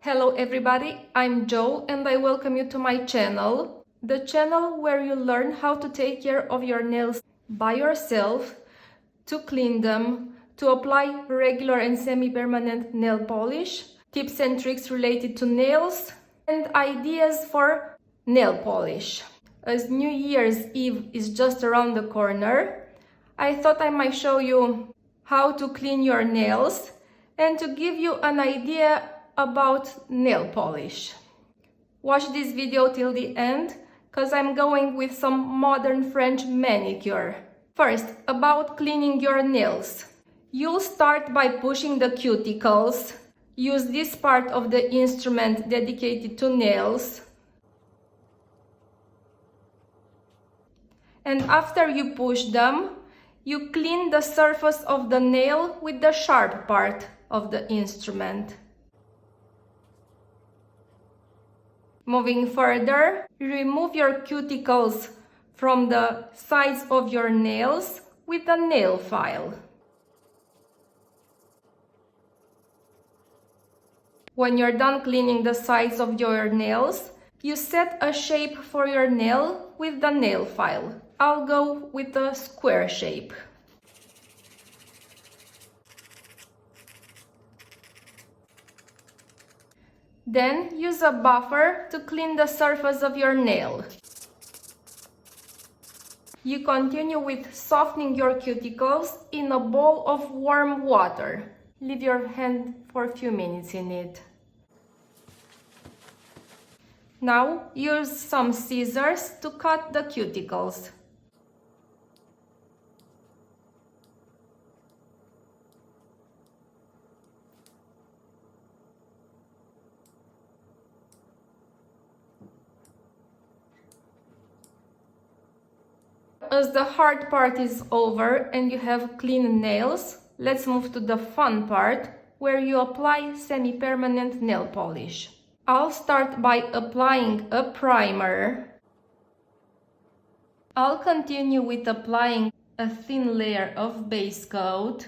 Hello everybody, I'm Jo and I welcome you to my channel. The channel where you learn how to take care of your nails by yourself, to clean them, to apply regular and semi-permanent nail polish, tips and tricks related to nails, and ideas for nail polish. As New Year's Eve is just around the corner, I thought I might show you how to clean your nails and to give you an idea about nail polish. Watch this video till the end, because I'm going with some modern French manicure. First, about cleaning your nails. You'll start by pushing the cuticles. Use this part of the instrument dedicated to nails. And after you push them, you clean the surface of the nail with the sharp part of the instrument. Moving further, remove your cuticles from the sides of your nails with a nail file. When you're done cleaning the sides of your nails, you set a shape for your nail with the nail file. I'll go with a square shape. Then use a buffer to clean the surface of your nail. You continue with softening your cuticles in a bowl of warm water. Leave your hand for a few minutes in it. Now use some scissors to cut the cuticles. As the hard part is over and you have clean nails, let's move to the fun part where you apply semi-permanent nail polish. I'll start by applying a primer. I'll continue with applying a thin layer of base coat.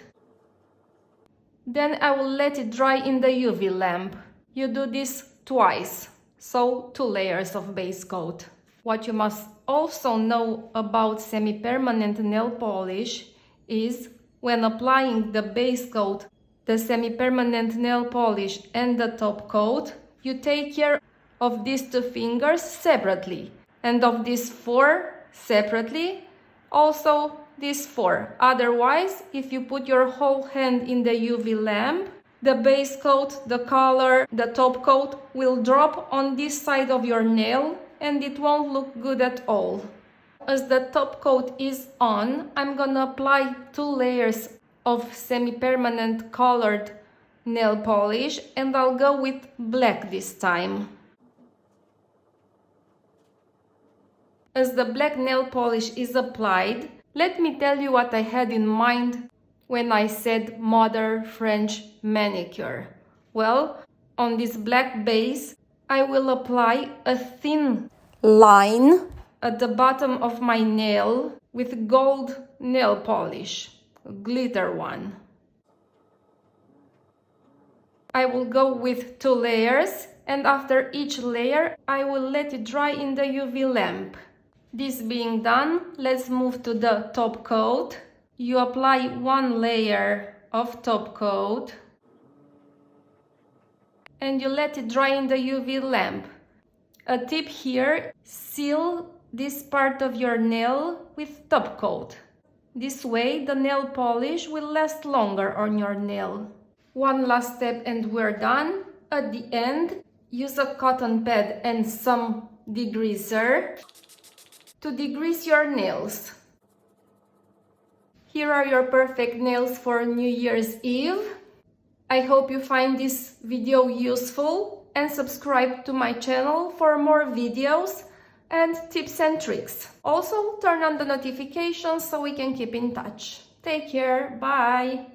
Then I will let it dry in the UV lamp. You do this twice, so 2 layers of base coat. What you must also know about semi-permanent nail polish is when applying the base coat, the semi-permanent nail polish and the top coat, you take care of these 2 fingers separately and of these 4 separately, also these 4. Otherwise, if you put your whole hand in the UV lamp, the base coat, the color, the top coat will drop on this side of your nail and it won't look good at all. As the top coat is on, I'm gonna apply 2 layers of semi-permanent colored nail polish and I'll go with black this time. As the black nail polish is applied, let me tell you what I had in mind when I said modern French manicure. Well, on this black base, I will apply a thin line at the bottom of my nail with gold nail polish, a glitter one. I will go with 2 layers and after each layer I will let it dry in the UV lamp. This being done, let's move to the top coat. You apply 1 layer of top coat and you let it dry in the UV lamp. A tip here, seal this part of your nail with top coat. This way the nail polish will last longer on your nail. One last step and we're done. At the end, use a cotton pad and some degreaser to degrease your nails. Here are your perfect nails for New Year's Eve. I hope you find this video useful and subscribe to my channel for more videos and tips and tricks. Also, turn on the notifications so we can keep in touch. Take care, bye!